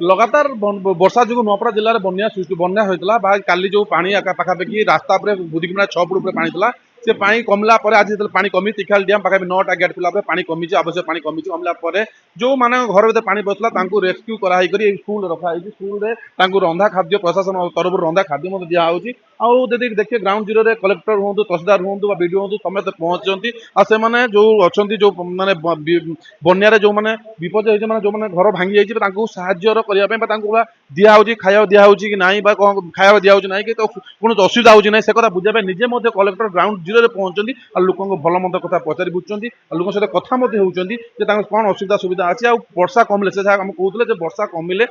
लगातार वर्षा जो नुआपड़ा जिले में बन्या होता काली जो पानी पाखापाखि रास्ता बुदिकना 6 फुट पानी से पानी कमला आज जो पानी कमी तिखाल डैम पाखा 9टा गेट खुला पानी कमी आवश्यक पानी कमी कमला जो मैंने घर भर पानी पसला रेस्क्यू कराई स्कूल रखाई स्कूल रंधा खाद्य प्रशासन तरफ रंधा खाद्य दिखाई आदि देखिए ग्राउंड जीरो रे कलेक्टर हूँ तहसीलदार हूँ बीडीओ हूँ समस्त पहुंचती से जो अच्छा जो माने बन्या जो मैंने विपद होती जो मैंने घर भांगी जाइए साहाଯ୍य करने दिखाई खाया दिखाई कि ना खाया दिखाई ना कि तो कौन असुविधा होती ना से कथा बुझाई निजे कलेक्टर ग्राउंड जीरो रे पहुंचती लोक भल मंद कथा पचारि बुझुंट लोक सहित कथा होती कौन असुविधा सुविधा अच्छी वर्षा कमिले से आम कहते वर्षा कमिले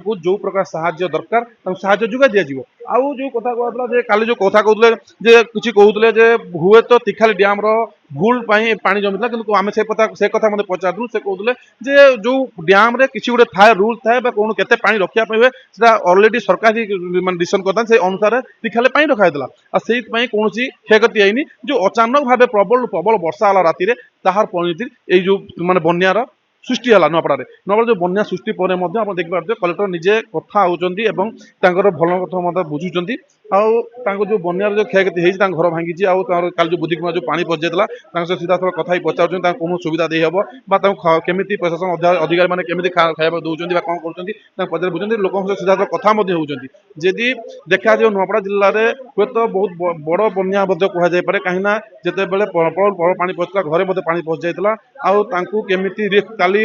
जो प्रकार साहाଯ୍य दरकार साहाଯ୍य जुगा दिज्व आउ जो कथा कहला काली जो कथा कहते किसी कहते हुए तो तिखाली डैम भूल पानी जमी कि आम से कथा मतलब पचारू से कहते जो डैम रे किसी गोटे थाए रूल थाए कौन केते पानी रखा हुए अलरेडी सरकार डिसीजन करता से अनुसार तिखाले पानी रखाई से कौन क्षयति है जो अचानक भाव प्रबल प्रबल वर्षा है राति ताहार परिणति जो माने बन्यार सृष्टि है नुआपड़े जो बन्या सृष्टि पर देखिए कलेक्टर निजे कथा होती भल कथा बुझुंट जो बन्यार जो क्षयति होती घर भांगी काल जो बुद्धिकुमार जो पानी पचाइला सीधा सड़क कथा पचार कौन सुविधा देहब केमी प्रशासन अधिकारी मैंने केमी खाया दौरान कौन कर पचार बुझे लोक सीधा सड़क कथा होती जदि देखा जाए नुआपड़ा जिले में हूँ तो बहुत बड़ बन्या कहुपे कहीं जिते प्रबल पानी पचला घरे पानी पचि जाता केमी काली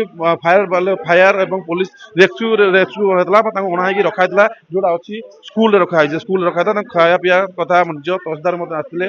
फायर और पुलिस रेस्क्यू होता अणाई रखाई जोड़ा अच्छी स्कूल रखाई स्कूल रखा खाया पीया कथा निज तहसीलदार आसते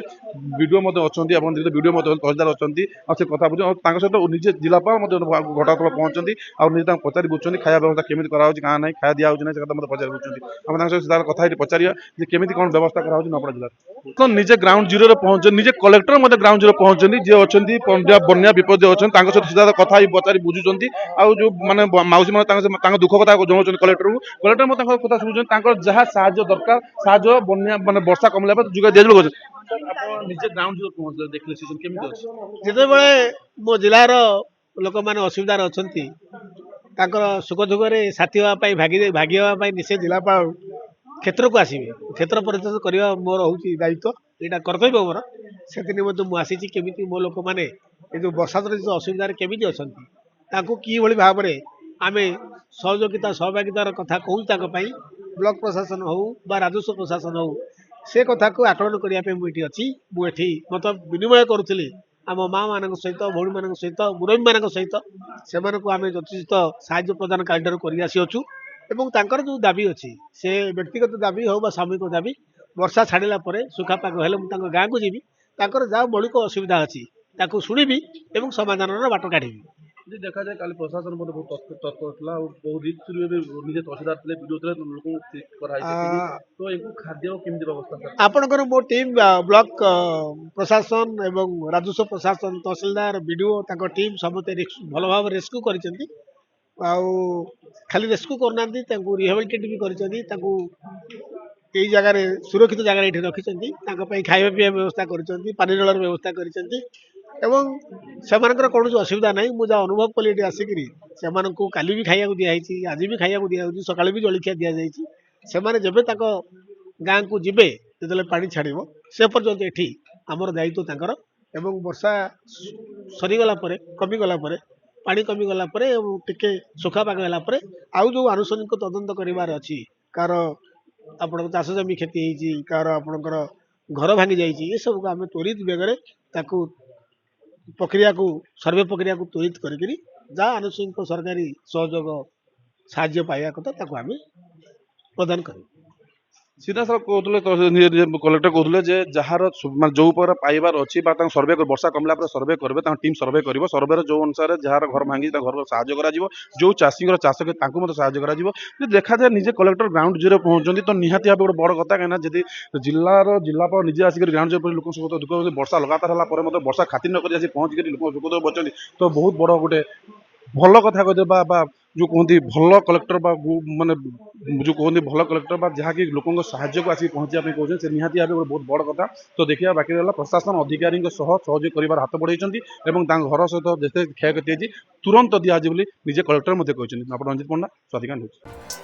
वीडियो अच्छा वीडियो तहसीलदार अच्छा से कथा बुझे सहित निजे जिलापाल घटनास्थल पहुंचती निजे पचारि बुझुं खाया व्यवस्था केमी करा ना खाया दिखाई ना से पचारि बुझुं आम सीधा कथा पचार केमी कौन व्यवस्था कराऊँ नुआपड़ा जिले तो निजे ग्राउंड जीरो रे पहुंचे निजे कलेक्टर ग्राउंड जीरो पहुंचती जी अच्छा बन्या विपद अच्छा सहित सीधा कथा पचारि बुझुं जो माने मौसी मैंने दुख कथा जनाऊँ कलेक्टर कथा शुणुं जहाँ साहाଯ୍य दरकार साहाଯ୍य बन्या माने वर्षा कमिला जुगा दिया निजे ग्राउंड जीरो पहुंचले देखले सीजन केमिति अछि जितेबाला मो जिलार लोक मैंने असुविधार अच्छा सुख दुखे साथी हाँपाई भागी हाँपाई निश्चय जिलापाल क्षेत्र को आसवे क्षेत्र परिदर्शन करने मोर हूँ दायित्व यहाँ कर्तव्य मोर से निम्ते मुझे केमी मो लोक मैंने जो बरसात जो असुविधा केमी अच्छा कि भाव में आम सहयोगिता सहभागितार कथा कहूँ ब्लॉक प्रशासन हो राजस्व प्रशासन हो से कथा को आकलन करने मुझे अच्छी मुझे मत विनिमय करुली आम माँ मान सहित भौणी मान सहित मुरबी मान सहित से आम यथोचित साहाय्य प्रदान कारिडर करछु एवं जो दाबी अच्छी से व्यक्तिगत दाबी हो सामूहिक दाबी वर्षा छाड़ा सुखा पाग हेल्ले गाँव को जीवी जहाँ मौलिक असुविधा अच्छी शुणी और समाधान बाट काढ़ी देखा जाए काली प्रशासन बहुत तत्पर था बहुत रिस्क निजे तहसीलदार थे वीडियो थे लोक तो एक खाद्य केमती व्यवस्था आपणकर मो टीम ब्लॉक प्रशासन एवं राजस्व प्रशासन तहसीलदार बीडीओ टीम समस्त भल भाव रेस्क्यू कर खाली रेस्क्यू करना रिहेबिलिटेट भी कर जगह सुरक्षित जगह ये रखिंट खाଇବା पीवा व्यवस्था कर पानी जलर व्यवस्था कर कौन असुविधा ना मुझे अनुभव कली ये आसिक काली भी खाया दिखाई आज भी खाया दिखाई सका भी जलखिया दि जाए जब गाँ को जीवे जो पानी छाड़ से पर्यंत ये आमर दायित्व तर एवं वर्षा सरीगला कमिगला पानी कमिगला टिके सुखा पाग है आउ जो आनुषंगिक तदंत करार अच्छी कार आप चाष जमी क्षति कार आपणकर घर भांगी जाइए सब को आम त्वरित बेगर प्रक्रिया को सर्वे प्रक्रिया को त्वरित करी जहाँ आनुषंगिक सरकारी सहयोग साहाय्य पाइबा कथा आम प्रदान कर सीधा सड़क कहते कलेक्टर कहते जार जो पाइबार अच्छी सर्वे वर्षा कमला सर्वे करेंगे टीम सर्वे कर सर्वे जो अनुसार जार घर भांगी घर साहय कर जो चाषी चाष साहय कर देखा जाए निजे कलेक्टर ग्राउंड जीरो पहुंचती तो निहाती भाव गोटे बड़ कथा कहीं जब जिलार जिलापाल निजे आसिक ग्राउंड जीरो लोक सब दुख वर्षा लगातार है वर्षा खातिर नक पहुँच लोक सुख दुख बचती तो बहुत बड़ गोटे भल कथा कहते जो कहते भल कलेक्टर माने जो कहते भल कलेक्टर जहाँकि लोक साहाय्य को आसिक पहुँचापी कहते से निहाती भाव गोटे बहुत बड़ कथा तो देखा बाकी रहा प्रशासन अधिकारी सहयोग कर हाथ बढ़ाई घर सहित जिते क्षयति तुरंत दिज्व निजे कलेक्टर कहते आप रंजित पंडा स्वाधिका न्यूज।